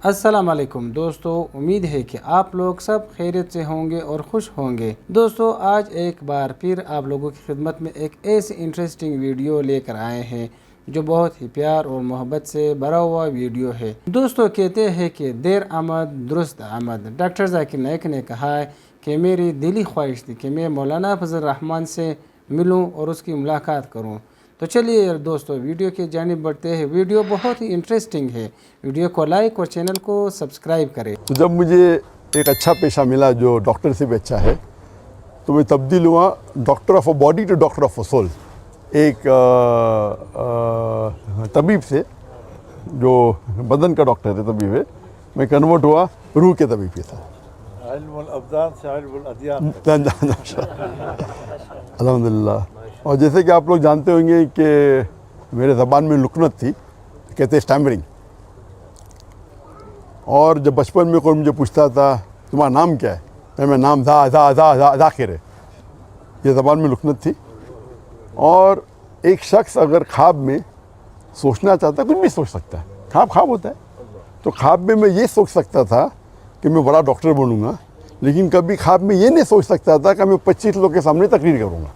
السلام علیکم دوستو، امید ہے کہ آپ لوگ سب خیریت سے ہوں گے اور خوش ہوں گے۔ دوستو، آج ایک بار پھر آپ لوگوں کی خدمت میں ایک ایسی انٹرسٹنگ ویڈیو لے کر آئے ہیں جو بہت ہی پیار اور محبت سے بھرا ہوا ویڈیو ہے۔ دوستو، کہتے ہیں کہ دیر آمد درست آمد۔ ڈاکٹر ذاکر نائک نے کہا ہے کہ میری دلی خواہش تھی کہ میں مولانا فضل الرحمان سے ملوں اور اس کی ملاقات کروں۔ تو چلیے دوستو، ویڈیو کی جانب بڑھتے ہیں۔ ویڈیو بہت ہی انٹرسٹنگ ہے، ویڈیو کو لائک اور چینل کو سبسکرائب کریں۔ تو جب مجھے ایک اچھا پیشہ ملا جو ڈاکٹر سے بھی اچھا ہے، تو میں تبدیل ہوا doctor of a body to doctor of a soul. ایک طبیب سے جو بدن کا ڈاکٹر ہے، طبیب ہے، میں کنورٹ ہوا روح کے طبیب کے ساتھ۔ علم الابدان سے علم الادیان۔ الحمدللہ۔ اور جیسے کہ آپ لوگ جانتے ہوں گے کہ میرے زبان میں لکنت تھی، کہتے ہیں اسٹیمرنگ۔ اور جب بچپن میں کوئی مجھے پوچھتا تھا تمہارا نام کیا ہے، میں نام ذاکر ہے، یہ زبان میں لکنت تھی۔ اور ایک شخص اگر خواب میں سوچنا چاہتا ہے، کچھ بھی سوچ سکتا ہے، خواب ہوتا ہے۔ تو خواب میں یہ سوچ سکتا تھا کہ میں بڑا ڈاکٹر بنوں گا، لیکن کبھی خواب میں یہ نہیں سوچ سکتا تھا کہ میں 25 لوگ کے سامنے تقریر کروں گا،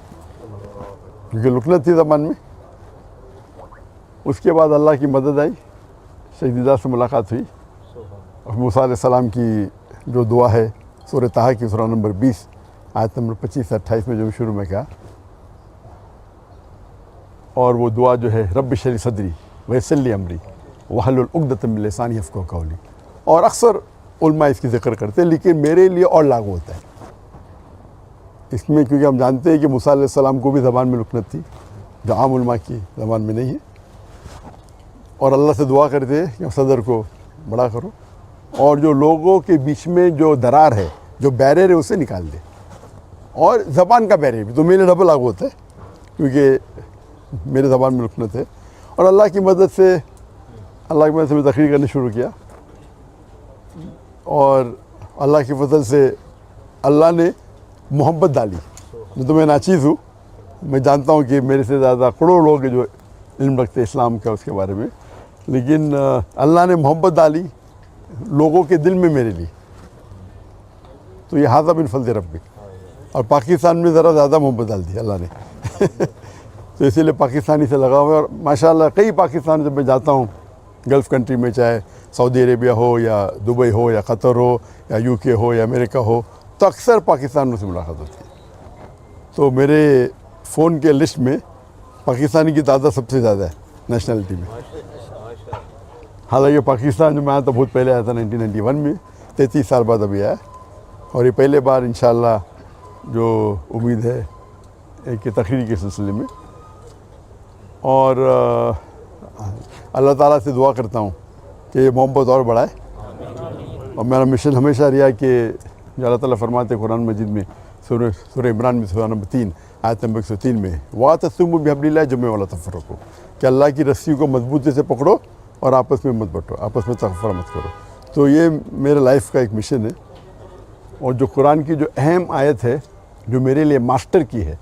کیونکہ لکنت تھی زبان میں۔ اس کے بعد اللہ کی مدد آئی، شہیدہ سے ملاقات ہوئی، اور موسیٰ علیہ السلام کی جو دعا ہے سورہ طٰہٰ کی سورہ نمبر 20 آیت نمبر 25 سے 28 میں جو شروع میں کہا، اور وہ دعا جو ہے رب اشرح لی صدری ویسر لی امری واحلل عقدۃ من لسانی یفقہوا قولی، اور اکثر علماء اس کی ذکر کرتے ہیں، لیکن میرے لیے اور لاگو ہوتا ہے اس میں، کیونکہ ہم جانتے ہیں کہ موسیٰ علیہ السلام کو بھی زبان میں لکنت تھی جو عام علماء کی زبان میں نہیں ہے، اور اللہ سے دعا کرتے ہیں کہ صدر کو بڑا کرو، اور جو لوگوں کے بیچ میں جو درار ہے، جو بیریئر ہے، اسے نکال دے۔ اور زبان کا بیریئر بھی تو میرے ڈبل لاگو ہوتا ہے، کیونکہ میرے زبان میں لکنت ہے۔ اور اللہ کی مدد سے میں تقریر کرنا شروع کیا، اور اللہ کی فضل سے اللہ نے محبت ڈالی۔ تو میں ناچیز ہوں، میں جانتا ہوں کہ میرے سے زیادہ کروڑوں لوگ جو علم رکھتے ہیں اسلام کا، اس کے بارے میں، لیکن اللہ نے محبت ڈالی لوگوں کے دل میں میرے لیے، تو یہ ھذا من فضل ربی۔ اور پاکستان میں ذرا زیادہ محبت ڈال دی اللہ نے تو اسی لیے پاکستانی سے لگا ہوا ہے۔ اور ماشاءاللہ کئی پاکستان جب میں جاتا ہوں گلف کنٹری میں، چاہے سعودی عربیہ ہو یا دبئی ہو یا قطر ہو یا UK ہو یا امریکہ ہو، تو اکثر پاکستانیوں سے ملاقات ہوتی ہے۔ تو میرے فون کے لسٹ میں پاکستانی کی تعداد سب سے زیادہ ہے نیشنلٹی میں۔ حالانکہ پاکستان جو میں آیا تھا بہت پہلے آیا تھا 1991 میں، 33 سال بعد ابھی آیا، اور یہ پہلے بار انشاءاللہ جو امید ہے ایک تقریر کے سلسلے میں۔ اور اللہ تعالیٰ سے دعا کرتا ہوں کہ یہ محبت اور بڑھائے، اور میرا مشن ہمیشہ رہا کہ جو اللہ تعالیٰ فرماتے ہیں قرآن مجید میں سورہ عمران میں سورہ نمبر 3 آیت نمبر 103 میں، وَاعْتَصِمُوا بِحَبْلِ اللَّهِ جَمِيعًا وَلَا تَفَرَّقُوا، کہ اللہ کی رسی کو مضبوطی سے پکڑو اور آپس میں مت بٹو، آپس میں تفرقہ مت کرو۔ تو یہ میرے لائف کا ایک مشن ہے۔ اور جو قرآن کی جو اہم آیت ہے جو میرے لیے ماسٹر کی ہے،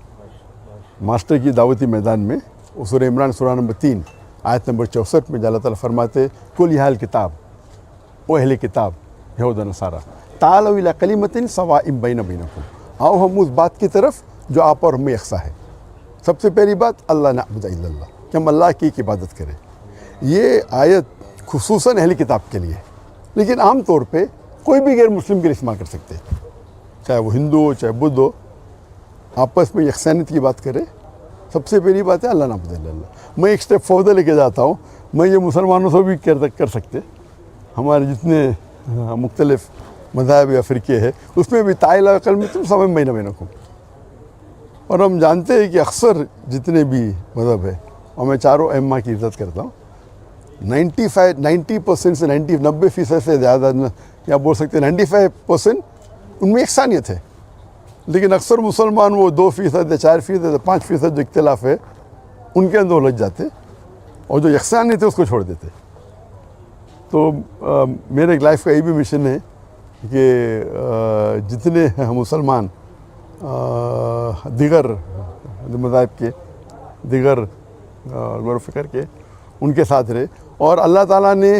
ماسٹر کی دعوتی میدان میں، وہ سورہ عمران سورہ نمبر 3 آیت نمبر 64 میں اللہ تعالیٰ فرماتے کل یا اہل کتاب، او اہل کتاب یہود و نصارا تعالوا الی کلمۃ سواء بیننا وبینکم، آؤ ہم اس بات کی طرف جو آپ اور ہمیں یکساں ہے۔ سب سے پہلی بات اللہ نعبد الا اللہ، کہ ہم اللہ کی عبادت کریں۔ یہ آیت خصوصاً اہل کتاب کے لیے، لیکن عام طور پہ کوئی بھی غیر مسلم کے لیے استعمال کر سکتے ہیں، چاہے وہ ہندو ہو چاہے بدھ ہو، آپس میں یکسانیت کی بات کرے۔ سب سے پہلی بات ہے اللہ نعبد الا اللہ۔ میں ایک اسٹیپ فوردر لے کے جاتا ہوں، میں یہ مسلمانوں سے بھی کر سکتے، ہمارے جتنے مختلف مذاہب یا فرقے ہیں اس میں بھی تعالیٰ کلمۃ سواء بیننا وبینکم۔ اور ہم جانتے ہیں کہ اکثر جتنے بھی مذہب ہے، اور میں چاروں ائمہ کی عزت کرتا ہوں، 90% سے 90% سے زیادہ، یا بول سکتے ہیں 95% ان میں یکسانیت ہے، لیکن اکثر مسلمان وہ 2% یا 4% یا 5% جو اختلاف ہے ان کے اندر الجھ جاتے، اور جو یکسانیت ہے اس کو چھوڑ دیتے۔ تو میرے لائف کا یہ بھی مشن ہے کہ جتنے مسلمان دیگر مذاہب کے، دیگر غور و فکر کے، ان کے ساتھ رہے۔ اور اللہ تعالیٰ نے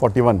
41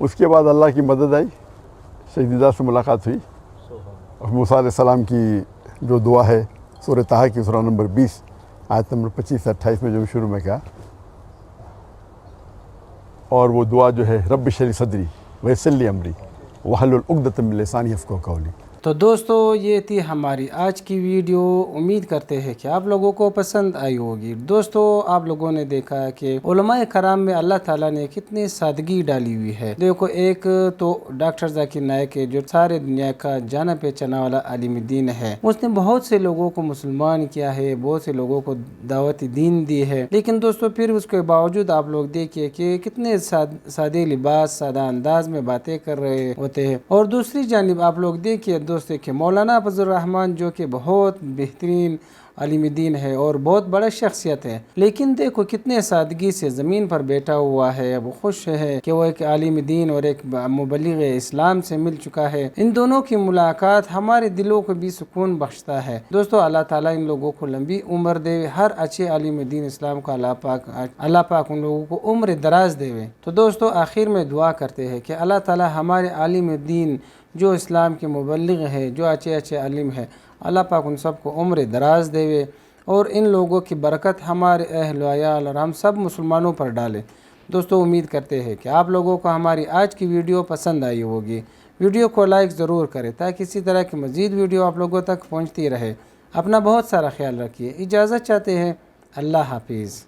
اس کے بعد اللہ کی مدد آئی، سیدہ سے ملاقات ہوئی، اور موسیٰ علیہ السلام کی جو دعا ہے سورہ طٰہٰ کی سورہ نمبر 20 آیت نمبر 25 سے 28 میں جو شروع میں کہا، اور وہ دعا جو ہے رب اشرح لی صدری ویسر لی امری واحلل عقدۃ من لسانی یفقہوا قولی۔ تو دوستو یہ تھی ہماری آج کی ویڈیو، امید کرتے ہیں کہ آپ لوگوں کو پسند آئی ہوگی۔ دوستو آپ لوگوں نے دیکھا کہ علماء کرام میں اللہ تعالیٰ نے کتنی سادگی ڈالی ہوئی ہے۔ دیکھو ایک تو ڈاکٹر ذاکر نائک ہے جو سارے دنیا کا جانا پہچانا والا عالم دین ہے، اس نے بہت سے لوگوں کو مسلمان کیا ہے، بہت سے لوگوں کو دعوت دین دی ہے، لیکن دوستو پھر اس کے باوجود آپ لوگ دیکھیے کہ کتنے سادے لباس، سادہ انداز میں باتیں کر رہے ہوتے ہیں۔ اور دوسری جانب آپ لوگ دیکھیے دوست کہ مولانا فضل الرحمن جو کہ بہت بہترین عالم دین ہے اور بہت بڑا شخصیت ہے، لیکن دیکھو کتنے سادگی سے زمین پر بیٹھا ہوا ہے، وہ خوش ہے کہ وہ ایک عالم دین اور ایک مبلغ اسلام سے مل چکا ہے۔ ان دونوں کی ملاقات ہمارے دلوں کو بھی سکون بخشتا ہے۔ دوستو اللہ تعالیٰ ان لوگوں کو لمبی عمر دے، ہر اچھے عالم دین اسلام کا اللہ پاک ان لوگوں کو عمر دراز دے۔ تو دوستو آخر میں دعا کرتے ہیں کہ اللہ تعالیٰ ہمارے عالم دین جو اسلام کے مبلغ ہے، جو اچھے عالم ہے، اللہ پاک ان سب کو عمر دراز دے اور ان لوگوں کی برکت ہمارے اہل و عیال اور ہم سب مسلمانوں پر ڈالے۔ دوستو امید کرتے ہیں کہ آپ لوگوں کو ہماری آج کی ویڈیو پسند آئی ہوگی۔ ویڈیو کو لائک ضرور کریں تاکہ اسی طرح کی مزید ویڈیو آپ لوگوں تک پہنچتی رہے۔ اپنا بہت سارا خیال رکھیے، اجازت چاہتے ہیں، اللہ حافظ۔